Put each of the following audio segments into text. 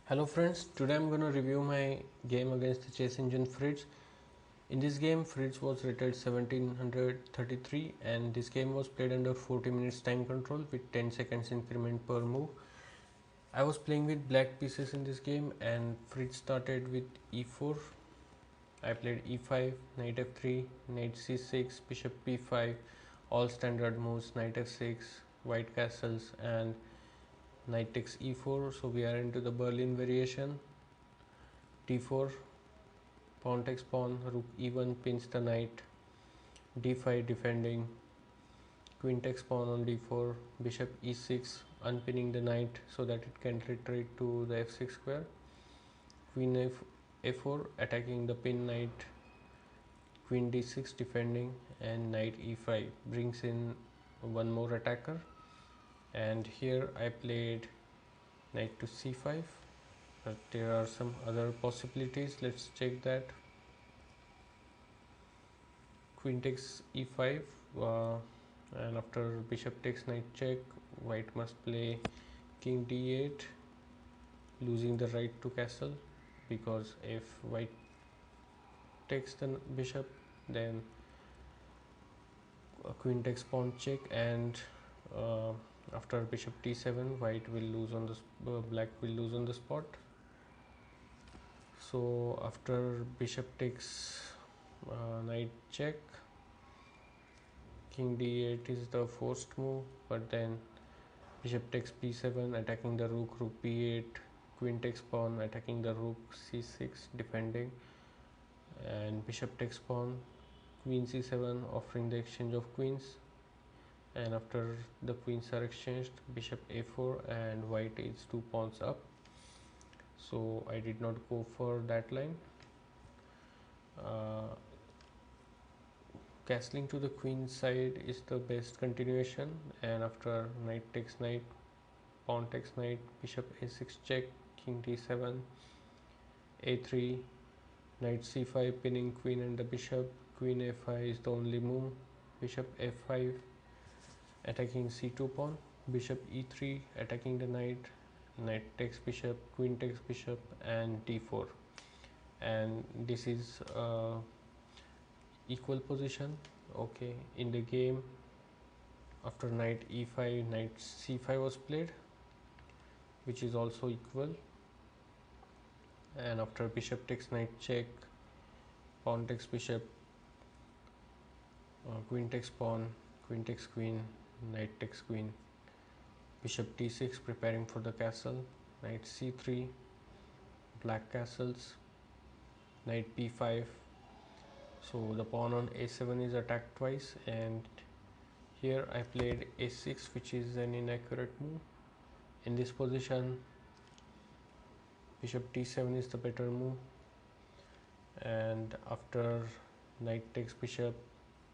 Hello friends, today I'm going to review my game against the chess engine Fritz. In this game, Fritz was rated 1733 and this game was played under 40 minutes time control with 10 seconds increment per move. I was playing with black pieces in this game and Fritz started with e4. I played e5, knight f3, knight c6, bishop b5, all standard moves, knight f6, white castles and knight takes e4. So we are into the Berlin variation. d4, pawn takes pawn, rook e1 pins the knight, d5 defending, queen takes pawn on d4, bishop e6 unpinning the knight so that it can retreat to the f6 square, queen a4 attacking the pin knight, queen d6 defending, and knight e5 brings in one more attacker. And here I played knight to c5, but there are some other possibilities. Let's check that. Queen takes e5, and after bishop takes knight check, white must play king d8, losing the right to castle, because if white takes the bishop, then queen takes pawn check, and after bishop d7, white will lose on the black will lose on the spot. So after bishop takes knight check, king d8 is the forced move, but then bishop takes b7 attacking the rook, rook b8, queen takes pawn attacking the rook, c6 defending, and bishop takes pawn, queen c7 offering the exchange of queens. And after the queens are exchanged, bishop a4 and white is 2 pawns up, so I did not go for that line. Castling to the queen side is the best continuation, and after knight takes knight, pawn takes knight, bishop a6 check, king d7, a3, knight c5 pinning queen and the bishop, queen a5 is the only move, bishop f5 attacking c2 pawn, bishop e3 attacking the knight, knight takes bishop, queen takes bishop, and d4. And this is equal position. Okay, in the game, after knight e5, knight c5 was played, which is also equal, and after bishop takes knight check, pawn takes bishop, queen takes pawn, queen takes queen, knight takes queen, bishop d6 preparing for the castle, knight c3, black castles, knight b5. So the pawn on a7 is attacked twice, and here I played a6, which is an inaccurate move. In this position, bishop d7 is the better move, and after knight takes bishop,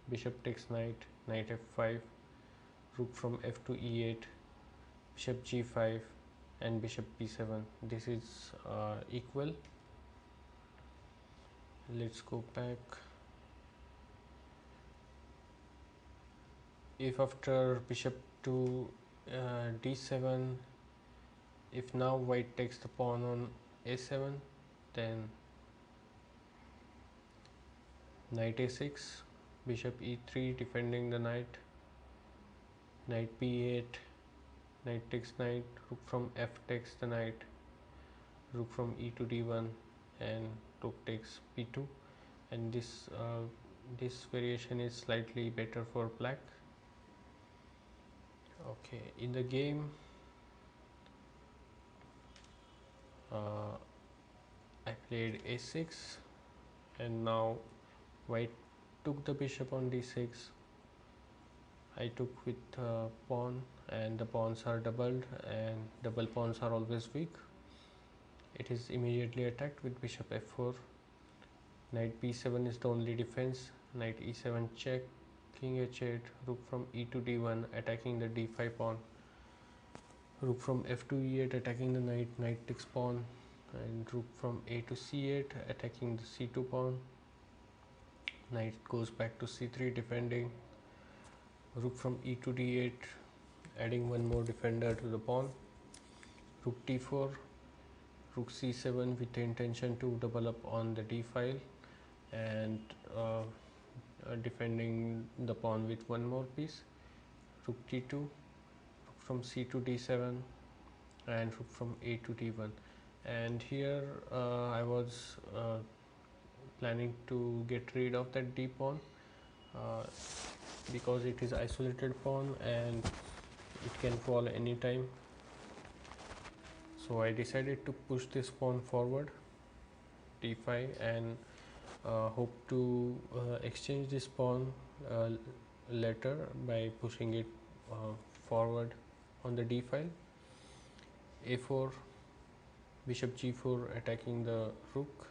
bishop takes knight, knight f5, rook from f to e8, bishop g5, and bishop b7. This is equal. Let's go back. If after bishop to d7, if now white takes the pawn on a7, then knight a6, bishop e3 defending the knight, knight b8, knight takes knight, rook from f takes the knight, rook from e to d1, and rook takes b2. And this variation is slightly better for black. Okay, in the game, I played a6, and now white took the bishop on d6. I took with pawn, and the pawns are doubled, and double pawns are always weak. It is immediately attacked with bishop f4. Knight b7 is the only defense. Knight e7 check, king h8, rook from e to d1 attacking the d5 pawn, rook from f to e8 attacking the knight, knight takes pawn, and rook from a to c8 attacking the c2 pawn, knight goes back to c3 defending, rook from e to d8 adding one more defender to the pawn, rook d4, rook c7 with the intention to double up on the d file, and defending the pawn with one more piece. Rook d2, rook from c to d7, and rook from a to d1. And here I was planning to get rid of that d pawn uh, because it is isolated pawn and it can fall anytime. So I decided to push this pawn forward, d5, and hope to exchange this pawn later by pushing it forward on the d file. a4, bishop g4 attacking the rook,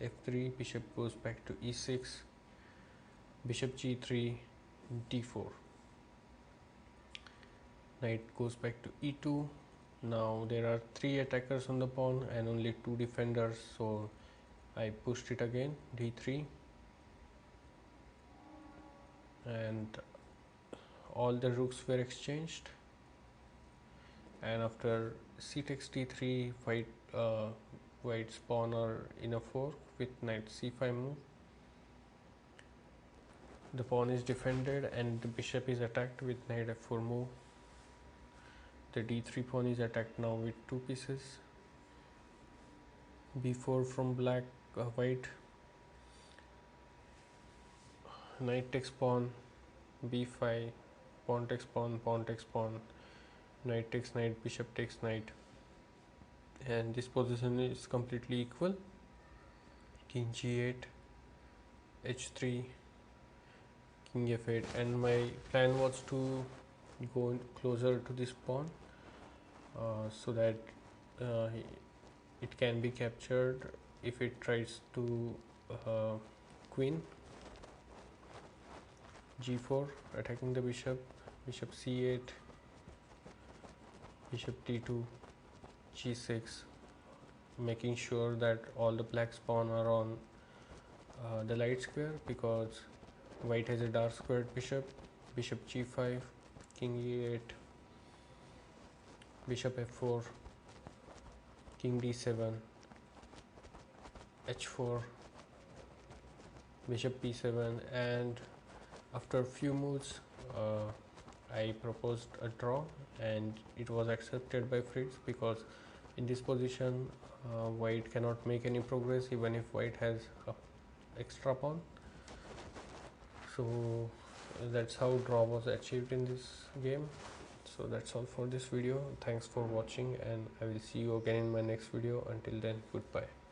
f3, bishop goes back to e6, bishop g3, d4, knight goes back to e2. Now there are 3 attackers on the pawn and only 2 defenders, so I pushed it again, d3, and all the rooks were exchanged. And after c takes d3, white's pawn are in a fork with knight c5 move. The pawn is defended and the bishop is attacked with knight f4 move. The d3 pawn is attacked now with 2 pieces. b4 from white, knight takes pawn, b5, pawn takes pawn, pawn takes pawn, knight takes knight, bishop takes knight, and this position is completely equal. King g8, h3, king f8, and my plan was to go closer to this pawn so that it can be captured if it tries to queen. g4 attacking the bishop, bishop c8, bishop d2, g6, making sure that all the black's pawn are on the light square because white has a dark squared bishop. Bishop g5, king e8, bishop f4, king d7, h4, bishop p7, and after a few moves I proposed a draw and it was accepted by Fritz because in this position white cannot make any progress even if white has a extra pawn. So that's how draw was achieved in this game. So that's all for this video. Thanks for watching and I will see you again in my next video. Until then, goodbye.